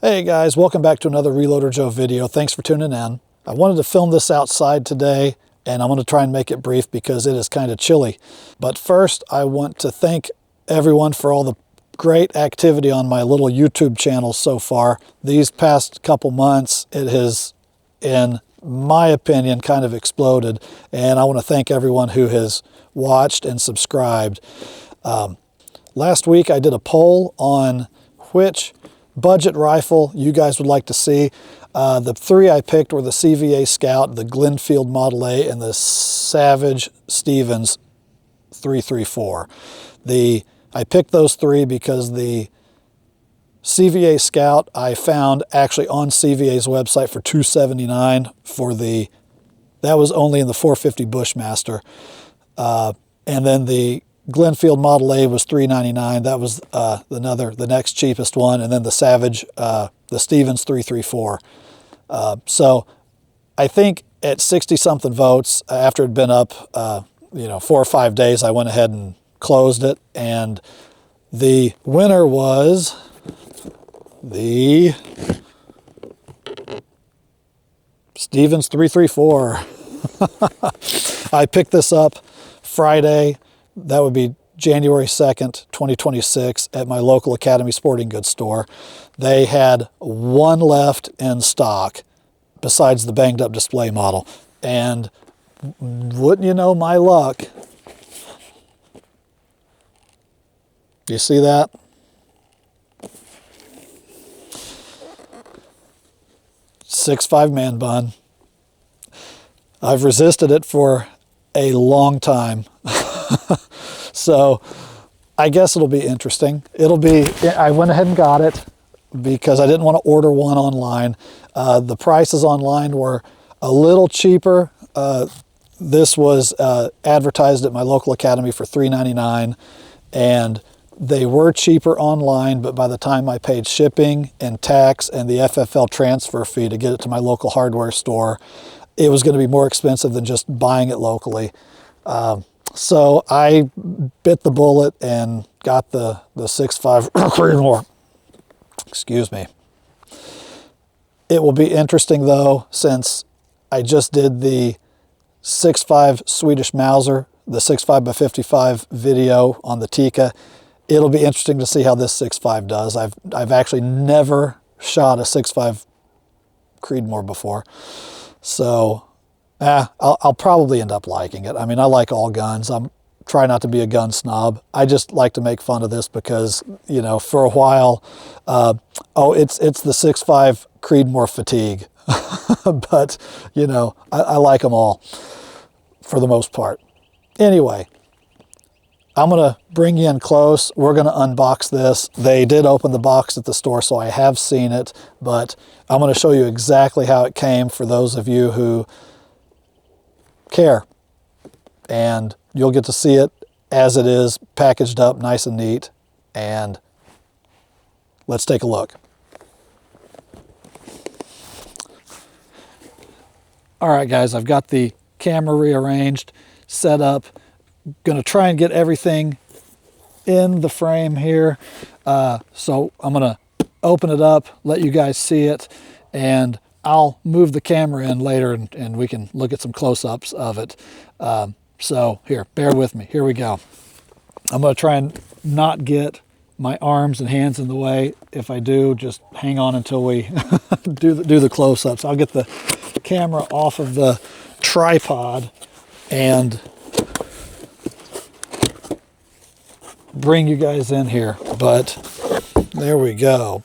Hey guys, welcome back to another Reloader Joe video. Thanks for tuning in. I wanted to film this outside today, and I'm going to try and make it brief because it is kind of chilly. But first, I want to thank everyone for all the great activity on my little YouTube channel so far. These past couple months, it has, in my opinion, kind of exploded, and I want to thank everyone who has watched and subscribed. Last week, I did a poll on which budget rifle you guys would like to see. The three I picked were the CVA Scout, the Glenfield Model A, and the Savage Stevens 334. I picked those three because the CVA Scout I found actually on CVA's website for $279 for that was only in the 450 Bushmaster. And then the Glenfield Model A was $399. That was the next cheapest one, and then the Savage, the Stevens 334. So I think at 60 something votes, after it'd been up 4 or 5 days, I went ahead and closed it, and the winner was the Stevens 334. I picked this up Friday. That would be January 2nd, 2026 at my local Academy Sporting Goods store. They had one left in stock besides the banged up display model. And wouldn't you know my luck, you see that? .6.5 man bun. I've resisted it for a long time. So I guess it'll be interesting. I went ahead and got it because I didn't want to order one online. The prices online were a little cheaper. This was advertised at my local Academy for $399, and they were cheaper online, but by the time I paid shipping and tax and the FFL transfer fee to get it to my local hardware store, it was going to be more expensive than just buying it locally. So I bit the bullet and got the 6.5 Creedmoor. Excuse me. It will be interesting though, since I just did the 6.5 Swedish Mauser, the 6.5x55 video on the Tika. It'll be interesting to see how this 6.5 does. I've actually never shot a 6.5 Creedmoor before, so I'll probably end up liking it. I mean, I like all guns. I'm trying not to be a gun snob. I just like to make fun of this because, for a while, it's the 6.5 Creedmoor fatigue. But, I like them all for the most part. Anyway, I'm going to bring you in close. We're going to unbox this. They did open the box at the store, so I have seen it, but I'm going to show you exactly how it came for those of you who care, and you'll get to see it as it is, packaged up nice and neat. And let's take a look. All right guys, I've got the camera rearranged, set up. Gonna try and get everything in the frame here, so I'm gonna open it up, let you guys see it, and I'll move the camera in later and we can look at some close-ups of it. So here, bear with me. Here we go. I'm going to try and not get my arms and hands in the way. If I do, just hang on until we do the close-ups. I'll get the camera off of the tripod and bring you guys in here. But there we go.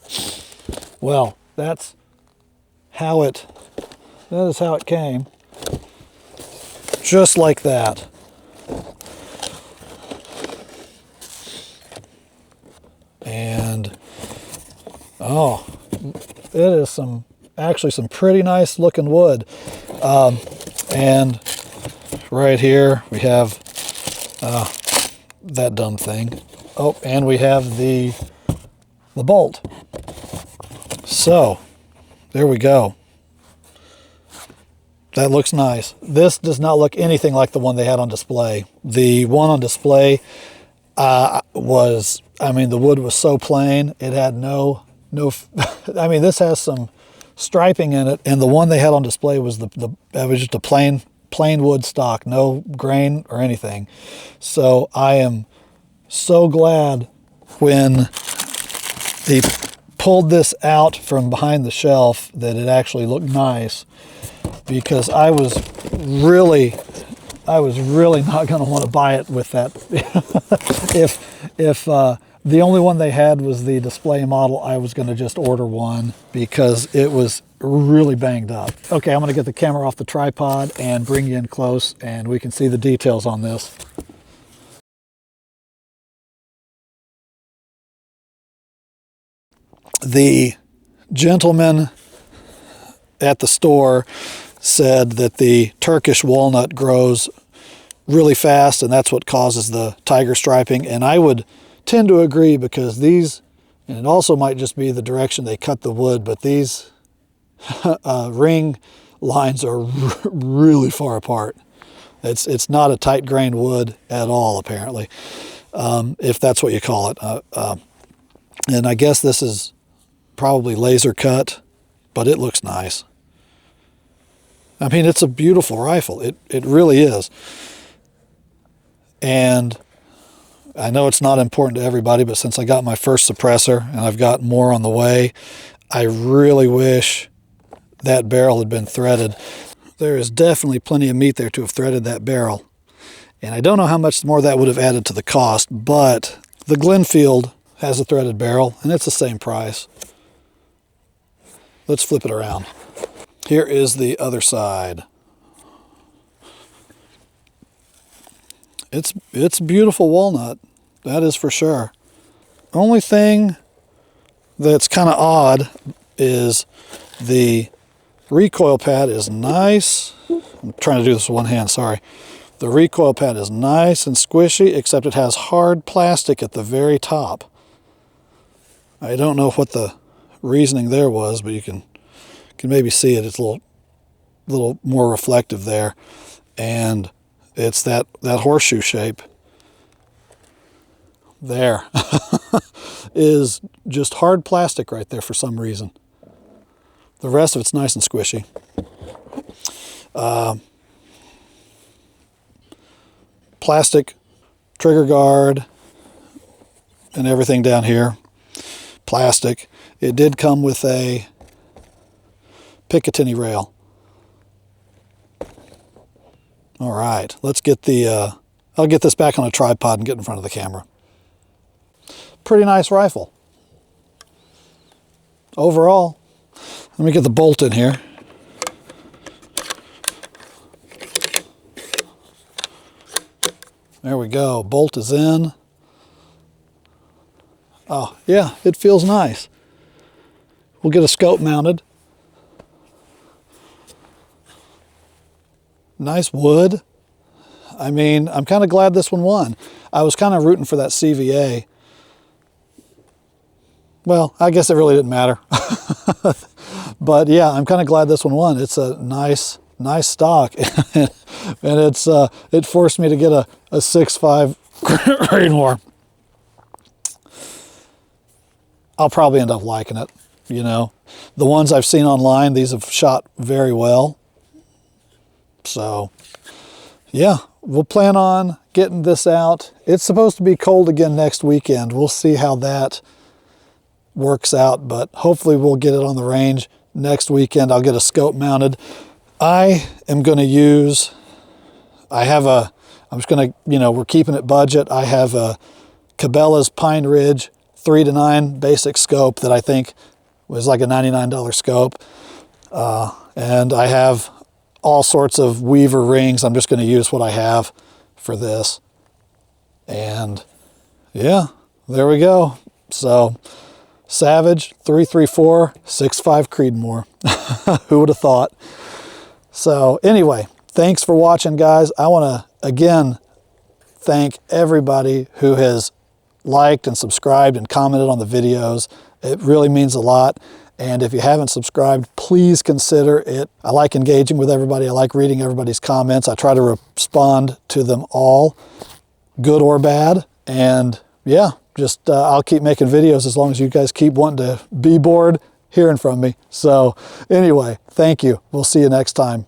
Well, that is how it came, just like that. And it is actually some pretty nice looking wood. And right here we have that dumb thing. Oh, and we have the bolt. So there we go. That looks nice. This does not look anything like the one they had on display. The one on display the wood was so plain. It had no no, I mean, this has some striping in it, and the one they had on display was that was just a plain wood stock, no grain or anything. So I am so glad when they pulled this out from behind the shelf that it actually looked nice, because I was really not going to want to buy it with that. if the only one they had was the display model, I was going to just order one because it was really banged up. Okay, I'm going to get the camera off the tripod and bring you in close, and we can see the details on this. The gentleman at the store said that the Turkish walnut grows really fast, and that's what causes the tiger striping. And I would tend to agree, because these, and it also might just be the direction they cut the wood, but these ring lines are really far apart. It's not a tight grained wood at all, apparently, if that's what you call it. And I guess this is probably laser cut, but it looks nice. I mean, it's a beautiful rifle. It really is. And I know it's not important to everybody, but since I got my first suppressor and I've got more on the way, I really wish that barrel had been threaded. There is definitely plenty of meat there to have threaded that barrel. And I don't know how much more that would have added to the cost, but the Glenfield has a threaded barrel, and it's the same price. Let's flip it around. Here is the other side. It's beautiful walnut, that is for sure. Only thing that's kind of odd is the recoil pad is nice. I'm trying to do this with one hand, sorry. The recoil pad is nice and squishy, except it has hard plastic at the very top. I don't know what the reasoning there was, but you can maybe see it. It's a little more reflective there. And it's that horseshoe shape there is just hard plastic right there for some reason. The rest of it's nice and squishy. Plastic trigger guard and everything down here. Plastic. It did come with a Picatinny rail. All right, let's get I'll get this back on a tripod and get in front of the camera. Pretty nice rifle. Overall, let me get the bolt in here. There we go, bolt is in. Oh, yeah, it feels nice. We'll get a scope mounted. Nice wood. I mean, I'm kind of glad this one won. I was kind of rooting for that CVA. Well, I guess it really didn't matter. But yeah, I'm kind of glad this one won. It's a nice stock. And it forced me to get a 6.5 Creedmoor. I'll probably end up liking it, you know. The ones I've seen online, these have shot very well. So, yeah, we'll plan on getting this out. It's supposed to be cold again next weekend. We'll see how that works out, but hopefully we'll get it on the range next weekend. I'll get a scope mounted. I am going to use, I'm just going to, you know, we're keeping it budget. I have a Cabela's Pine Ridge 3-9 basic scope that I think was like a $99 scope. And I have all sorts of Weaver rings. I'm just going to use what I have for this. And yeah, there we go. So Savage 334 6.5 Creedmoor. Who would have thought? So anyway, thanks for watching, guys. I want to again thank everybody who has liked and subscribed and commented on the videos. It really means a lot. And if you haven't subscribed, please consider it. I like engaging with everybody. I like reading everybody's comments. I try to respond to them all, good or bad. And yeah, Just I'll keep making videos as long as you guys keep wanting to be bored hearing from me. So anyway, thank you. We'll see you next time.